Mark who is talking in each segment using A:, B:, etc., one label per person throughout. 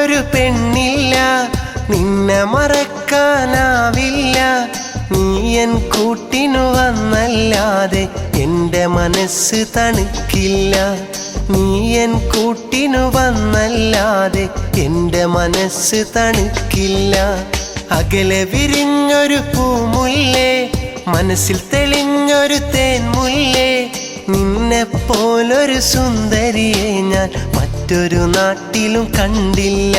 A: പോലൊരു പെണ്ണില്ല, നിന്നെ മറക്കാനാവില്ല. നീ എൻ കൂട്ടിനു വന്നല്ലാതെ എൻ്റെ മനസ്സ് തണുക്കില്ല. നീ എൻ കൂട്ടിനു വന്നല്ലാതെ എൻ്റെ മനസ്സ് തണുക്കില്ല. അകലെ വിരിഞ്ഞൊരു പൂമുല്ലേ, മനസ്സിൽ തെളിഞ്ഞൊരു തേൻമുല്ലേ. നിന്നെപ്പോലൊരു സുന്ദരിയെ ഞാൻ മറ്റൊരു നാട്ടിലും കണ്ടില്ല.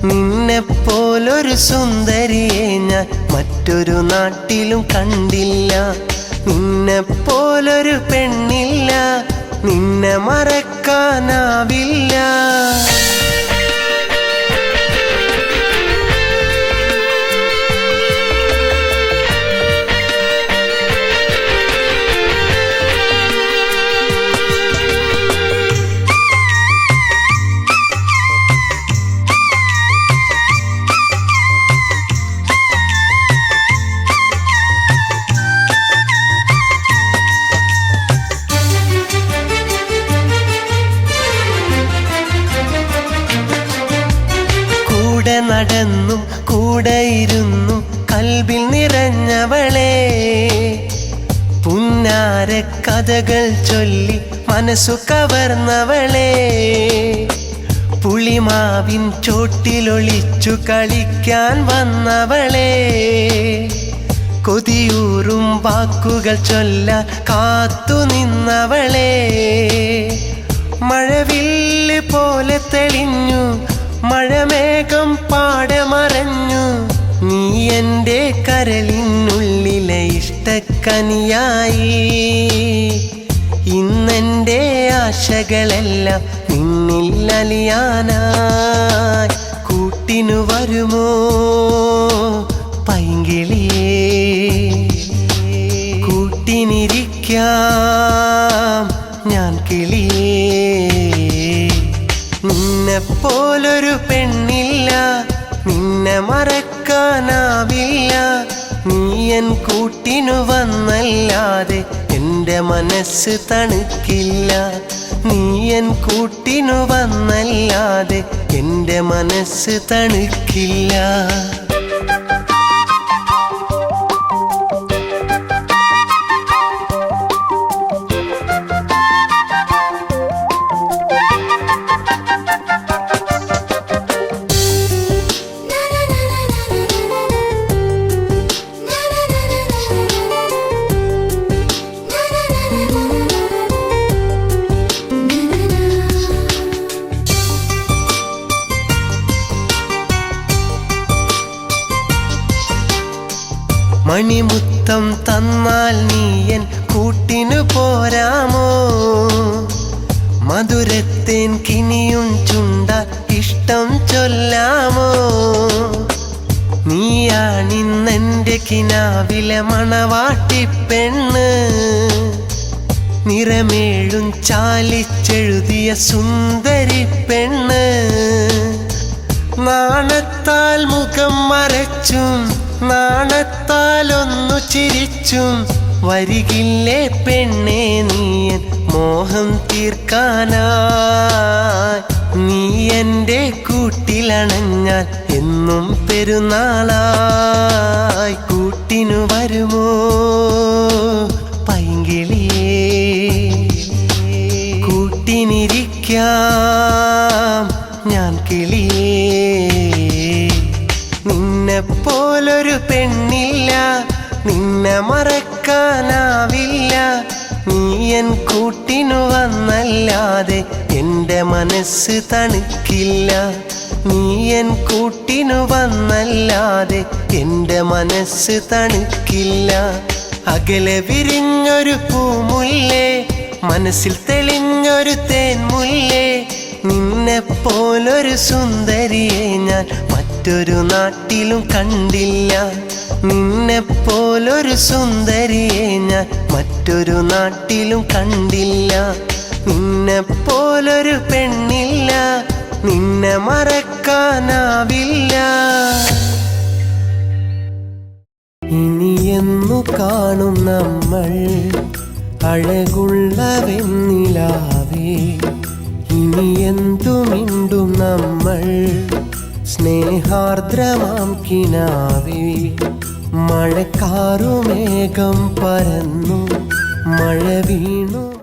A: നിന്നെപ്പോലൊരു സുന്ദരിയെ ഞാൻ മറ്റൊരു നാട്ടിലും കണ്ടില്ല. നിന്നെപ്പോലൊരു പെണ്ണില്ല, നിന്നെ മറക്കാനാവില്ല. നടന്നും കൂടെയിരുന്നു കൽബിൽ നിറഞ്ഞവളെ. പുന്നാര കഥകൾ ചൊല്ലി മനസ്സു കവർന്നവളെ. പുളിമാവിൻ ചോട്ടിലൊളിച്ചു കളിക്കാൻ വന്നവളെ. കൊതിയൂറും വാക്കുകൾ ചൊല്ലാൻ കാത്തു നിന്നവളെ. മഴവില്ല് പോലെ തെളിഞ്ഞു മഴമേഘം പാടെ മറഞ്ഞു. നീ എൻ്റെ കരളിനുള്ളിലെ ഇഷ്ടക്കനിയായി. ഇന്നെൻ്റെ ആശകളെല്ലാം നിന്നിൽ അലിയാനായി. കൂട്ടിനു വരുമോ പൈങ്കിളിയേ, കൂട്ടിനിരിക്കാം ഞാൻ കിളിയേ. നിന്നെപ്പോലൊരു പെണ്ണില്ല, നിന്നെ മറക്കാനാവില്ല. നീ എൻ കൂട്ടിനു വന്നല്ലാതെ എൻ്റെ മനസ്സ് തണുക്കില്ല. നീ എൻ കൂട്ടിനു വന്നല്ലാതെ എൻ്റെ മനസ്സ് തണുക്കില്ല. മണിമുത്തം തന്നാൽ നീ എൻ കൂട്ടിനു പോരാമോ? മധുരത്തേൻ കിനിയും ചുണ്ടാൽ ഇഷ്ടം ചൊല്ലാമോ? നീയാണിന്നെൻ്റെ കിനാവിലെ മണവാട്ടിപ്പെണ്ണ്. നിറമേഴും ചാലിച്ചെഴുതിയ സുന്ദരി പെണ്ണ്. നാണത്താൽ മുഖം മറച്ചും നാണത്താൽ ഒന്നു ചിരിച്ചും വരികില്ലേ പെണ്ണേ നീയൻ മോഹം തീർക്കാനായി. നീ എൻ്റെ കൂട്ടിലണഞ്ഞാൽ എന്നും പെരുന്നാളായി. കൂട്ടിനു വരുമോ പൈങ്കിളിയേ, കൂട്ടിനിരിക്കാം ഞാൻ കിളിയേ. നിന്നെപ്പോലൊരു പെണ്ണില്ല, നിന്നെ മറക്കാനാവില്ല. നീ എൻ കൂട്ടിനു വന്നല്ലാതെ എൻ്റെ മനസ്സ് തണുക്കില്ല. നീ എൻ കൂട്ടിനു വന്നല്ലാതെ എൻ്റെ മനസ്സ് തണുക്കില്ല. അകലെ വിരിഞ്ഞൊരു പൂമുല്ലേ, മനസ്സിൽ തെളിഞ്ഞൊരു തേൻമുല്ലേ. നിന്നെപ്പോലൊരു സുന്ദരിയെ ഞാൻ മറ്റൊരു നാട്ടിലും കണ്ടില്ല. നിന്നെപ്പോലൊരു സുന്ദരിയെ ഞാൻ മറ്റൊരു നാട്ടിലും കണ്ടില്ല. നിന്നെപ്പോലൊരു പെണ്ണില്ല, നിന്നെ മറക്കാനാവില്ല. ഇനിയെന്നു കാണും നമ്മൾ അഴകുള്ള വെണ്ണിലാവേ. ഇനി എന്തു മിണ്ടും നമ്മൾ സ്നേഹാർദ്രമാം കിനാവേ മഴക്കാറുമേഘം പരന്നു മഴ വീണു